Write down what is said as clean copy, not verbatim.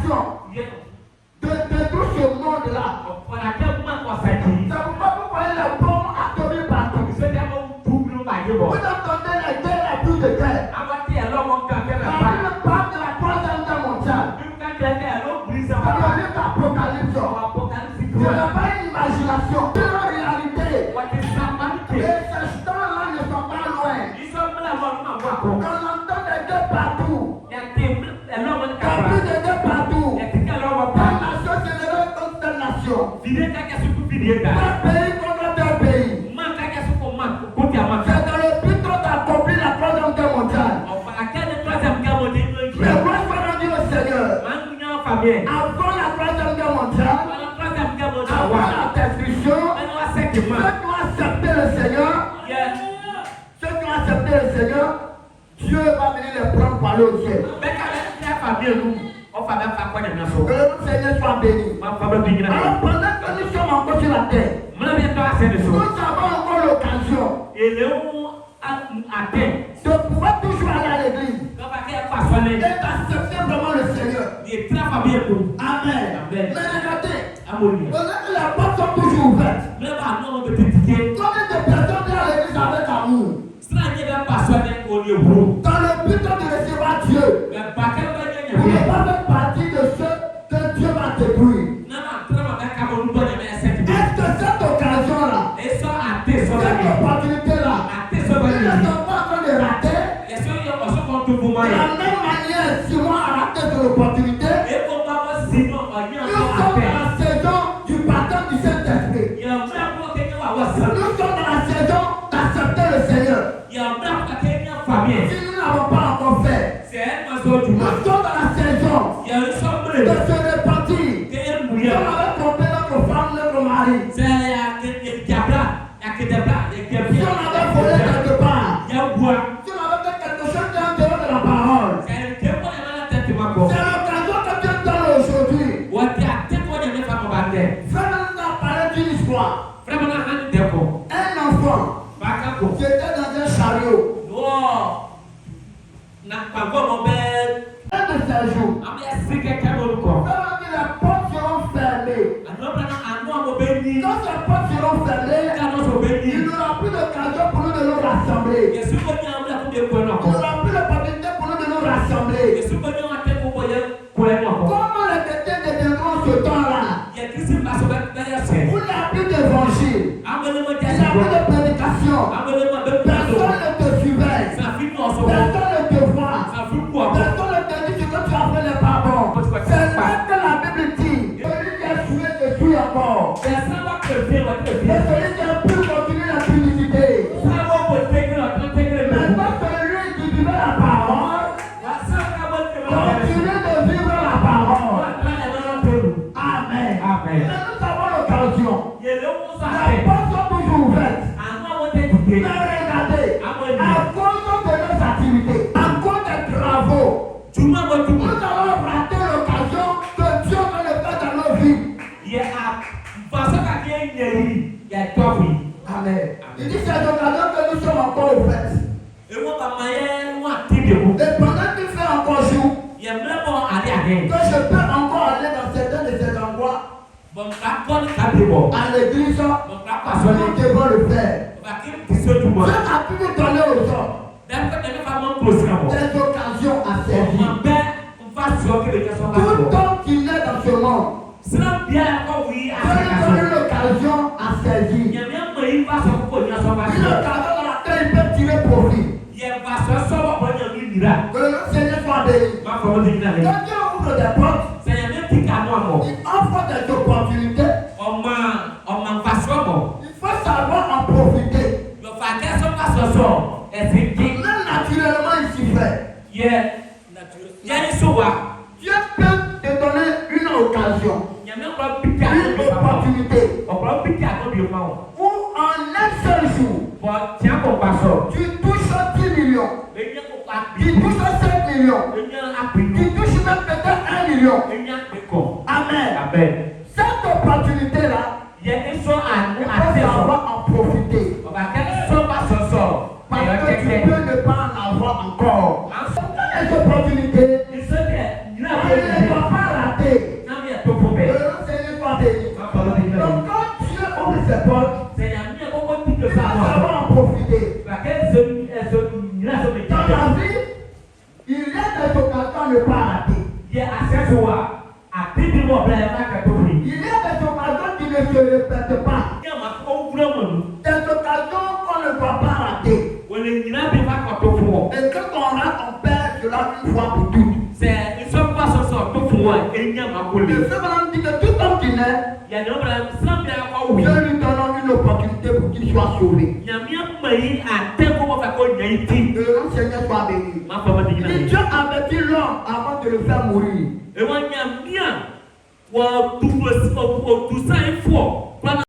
création de tout ce monde-là. C'est pourquoi vous voyez les bombes atomiques partout. Vous entendez les guerres, les bruits de guerre. Le pape de la troisième guerre mondiale. Dans le livre d'Apocalypse. Ce n'est pas une imagination, c'est une réalité. Et ces temps-là ne sont pas loin. On entend des guerres partout. Il y a plus de guerres partout. Par nation, c'est l'erreur contre la nation. Par pays contre tel pays. C'est dans le but d'accomplir la troisième guerre mondiale. Mais moi, je vais dire au Seigneur, avant la troisième guerre mondiale, avant la destruction, ceux qui ont accepté le Seigneur, Dieu va venir les prendre par le ciel. Que le Seigneur soit béni. Alors pendant que nous sommes encore sur la terre, nous avons encore l'occasion de pouvoir toujours aller à l'église et d'accepter vraiment le Seigneur. Amen. Mais regardez, les portes sont toujours ouvertes. Combien de personnes viennent à l'église avec amour? Dans le but de recevoir Dieu. Vous ne pas faire partie de ceux que Dieu va détruire. Est-ce que cette occasion-là, cette opportunité-là, ils ne sont pas en train de rater? De la même manière, Simon a raté de l'opportunité. Nous sommes dans la saison du baptême du Saint-Esprit. Nous sommes dans la saison d'accepter le Seigneur. Si nous n'avons pas encore fait, nous sommes dans la saison de se repentir. Si on avait trompé notre femme, notre mari, si on avait volé quelque part, si on avait fait quelque chose qui est en dehors de la parole, c'est l'occasion que Dieu donne aujourd'hui. Frère, nous a parlé d'une histoire. Un enfant qui était dans un chariot. Un de ces jours, quand les portes seront fermées, quand ces portes seront fermées, il n'y aura plus d'occasion pour nous de nous rassembler. Il n'y aura plus d'opportunité pour nous de nous rassembler. Comment les chrétiens deviendront ce temps-là? Où il n'y a plus d'évangile, il n'y a plus de prédication, personne ne te surveille, personne ne te voit, personne ne te dit ce que tu as fait n'est pas bon. C'est là que la Bible dit, celui qui a joué te suit encore. Et celui qui a pu continuer la publicité. Maintenant celui qui vivait la parole, continue de vivre la parole. Amen. Mais nous avons l'occasion. Les portes sont toujours ouvertes. Mais regardez, à cause de nos activités, à cause des travaux, nous avons raté l'occasion que Dieu va le faire dans nos vies. Amen. Il dit c'est l'occasion que nous sommes encore ouvertes. Et pendant qu'il fait encore jour, que je peux encore aller dans certains de ces endroits, à l'église, nous devons le faire. Dieu a pu nous donner aux hommes des occasions à servir. Tout homme qui naît dans ce monde, Dieu lui donne l'occasion à servir. Une occasion dans laquelle il peut tirer profit. Que le Seigneur soit béni. Quand Dieu ouvre des portes, il offre des opportunités. Il faut savoir en profiter. Même naturellement, il s'y fait. Dieu peut te donner une occasion, une opportunité, où en un seul jour, tu touches 10 millions, tu touches 5 millions, tu touches même peut-être 1 million. Amen. Cette opportunité-là, il faut savoir en profiter. Parce que tu peux ne pas en avoir encore. Les opportunités, on ne les doit pas rater. ne pas rater. Il y a des occasions qui ne se répètent pas. Des occasions qu'on ne doit pas rater. Et quand on rate, on perd cela une fois pour toutes. Et ce madame dit que tout homme qui naît, Dieu lui donne une opportunité pour qu'il soit sauvé. Que le Seigneur soit béni. Dieu avertit l'homme avant de le faire mourir.